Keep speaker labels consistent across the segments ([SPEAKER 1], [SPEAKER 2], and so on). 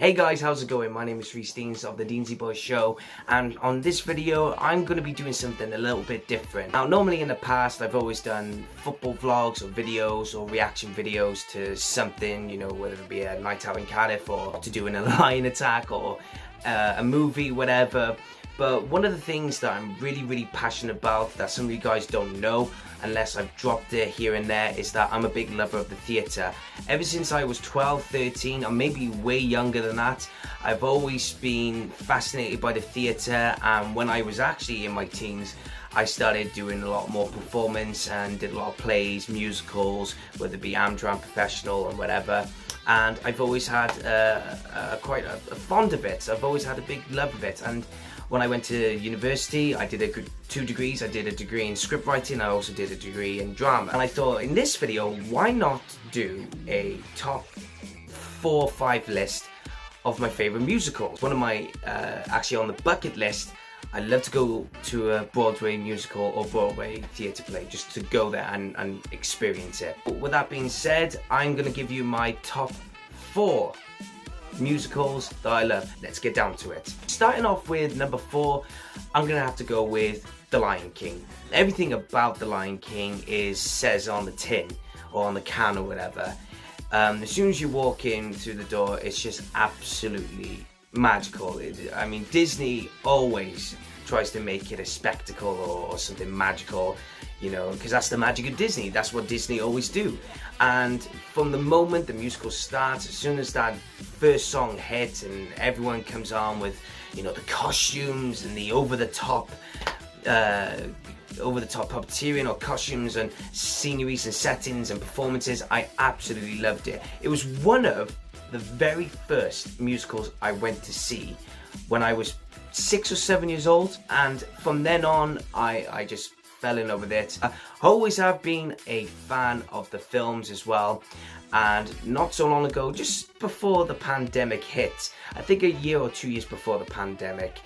[SPEAKER 1] Hey guys, how's it going? My name is Rhys Deans of the Deansy Boys Show, and on this video I'm going to be doing something a little bit different. Now normally in the past I've always done football vlogs or videos or reaction videos to something, you know, whether it be a night out in Cardiff or to doing a lion attack or a movie, whatever. But one of the things that I'm really passionate about that some of you guys don't know, unless I've dropped it here and there, is that I'm a big lover of the theatre. Ever since I was 12, 13, or maybe way younger than that, I've always been fascinated by the theatre, and when I was actually in my teens, I started doing a lot more performance and did a lot of plays, musicals, whether it be amateur and professional and whatever. And I've always had quite a fond of it. I've always had a big love of it. And when I went to university, I did two degrees. I did a degree in script writing. I also did a degree in drama. And I thought, in this video, why not do a top 4 or 5 list of my favorite musicals? One of my, actually on the bucket list, I'd love to go to a Broadway musical or Broadway theatre play, just to go there and experience it. But with that being said, I'm gonna give you my top 4 musicals that I love. Let's get down to it. Starting off with number 4, I'm gonna have to go with The Lion King. Everything about The Lion King says on the tin or on the can or whatever. As soon as you walk in through the door, it's just absolutely magical. I mean, Disney always tries to make it a spectacle or something magical, you know, because that's the magic of Disney. That's what Disney always do. And from the moment the musical starts, as soon as that first song hits and everyone comes on with, you know, the costumes and the over-the-top puppeteering or costumes and sceneries and settings and performances, I absolutely loved it. It was one of the very first musicals I went to see when I was 6 or 7 years old, and from then on I just fell in love with it. I always have been a fan of the films as well, and not so long ago, just before the pandemic hit, I think a year or 2 years before the pandemic,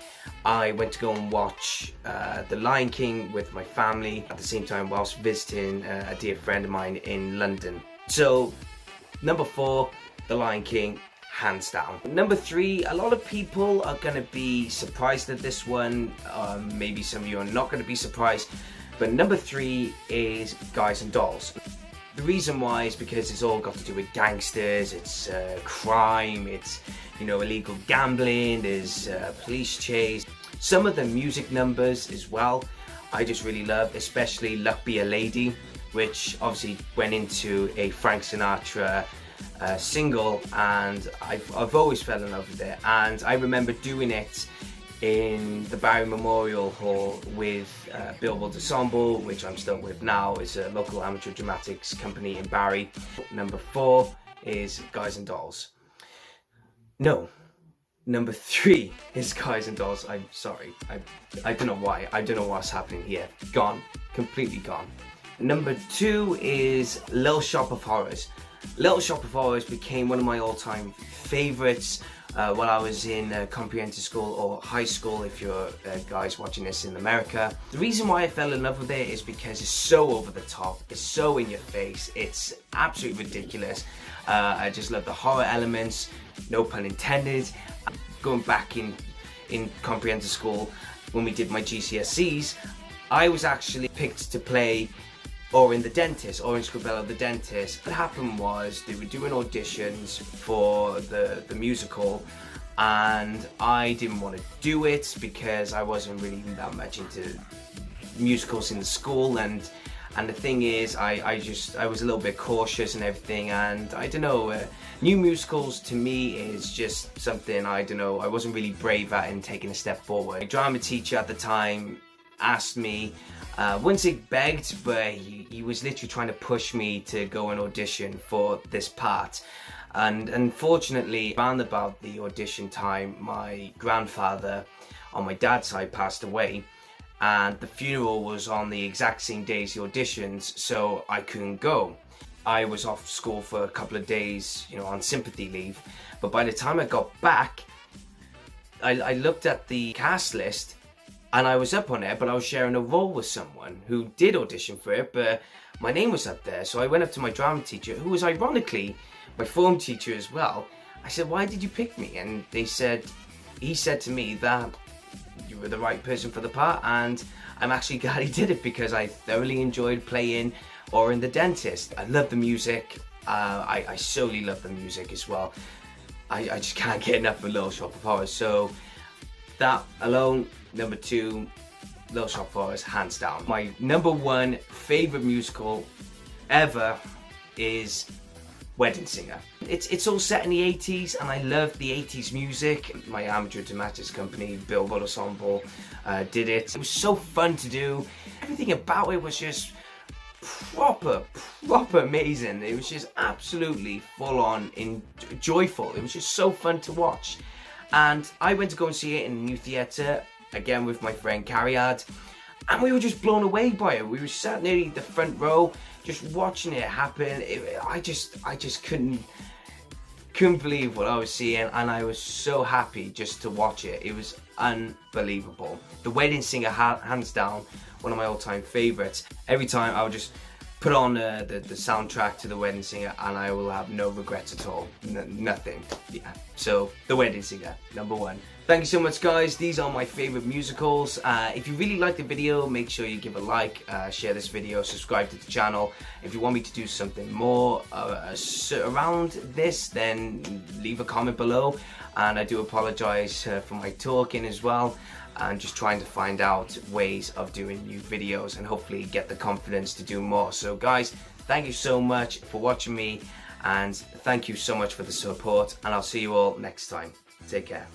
[SPEAKER 1] I went to go and watch The Lion King with my family at the same time whilst visiting a dear friend of mine in London. So number 4, The Lion King, hands down. Number 3, a lot of people are going to be surprised at this one. Maybe some of you are not going to be surprised. But number 3 is Guys and Dolls. The reason why is because it's all got to do with gangsters, it's crime, it's, you know, illegal gambling, there's police chase. Some of the music numbers as well, I just really love, especially Luck Be a Lady, which obviously went into a Frank Sinatra single, and I've always fell in love with it. And I remember doing it in the Barry Memorial Hall with Billboard Ensemble, which I'm still with now. It's a local amateur dramatics company in Barry. Number 4 is Guys and Dolls. No, number 3 is Guys and Dolls. I'm sorry, I don't know why. I don't know what's happening here. Gone, completely gone. Number 2 is Little Shop of Horrors. Little Shop of Horrors became one of my all-time favourites while I was in comprehensive school or high school, if you're guys watching this in America. The reason why I fell in love with it is because it's so over the top, it's so in your face, it's absolutely ridiculous. I just love the horror elements, no pun intended. Going back in comprehensive school when we did my GCSEs, I was actually picked to play Orange the Dentist, Orange Corbello the Dentist. What happened was they were doing auditions for the musical, and I didn't want to do it because I wasn't really that much into musicals in the school, and the thing is I was a little bit cautious and everything, and I don't know, new musicals to me is just something, I don't know, I wasn't really brave at in taking a step forward. My drama teacher at the time asked me, wouldn't say begged, but he was literally trying to push me to go and audition for this part. And unfortunately, around about the audition time, my grandfather on my dad's side passed away, and the funeral was on the exact same day as the auditions, so I couldn't go. I was off school for a couple of days, you know, on sympathy leave, but by the time I got back, I looked at the cast list, and I was up on it, but I was sharing a role with someone who did audition for it, but my name was up there. So I went up to my drama teacher, who was ironically my form teacher as well, I said, why did you pick me? And he said to me that you were the right person for the part, and I'm actually glad he did it because I thoroughly enjoyed playing Aura the Dentist. I love the music. I solely love the music as well. I just can't get enough of Little Shop of Horrors. So that alone, number 2, Little Shop of Horrors, hands down. My number 1 favourite musical ever is Wedding Singer. It's all set in the 80s, and I love the 80s music. My amateur dramatics company, Billboard Ensemble, did it. It was so fun to do. Everything about it was just proper amazing. It was just absolutely full on joyful. It was just so fun to watch. And I went to go and see it in a new theatre, again with my friend Cariad, and we were just blown away by it. We were sat near the front row, just watching it happen. I just couldn't believe what I was seeing, and I was so happy just to watch it. It was unbelievable. The Wedding Singer, hands down, one of my all-time favourites. Every time I would just put on the soundtrack to The Wedding Singer, and I will have no regrets at all. Nothing. Yeah. So, The Wedding Singer, number 1. Thank you so much, guys. These are my favourite musicals. If you really like the video, make sure you give a like, share this video, subscribe to the channel. If you want me to do something more around this, then leave a comment below. And I do apologise for my talking as well, and just trying to find out ways of doing new videos and hopefully get the confidence to do more. So guys, thank you so much for watching me, and thank you so much for the support, and I'll see you all next time. Take care.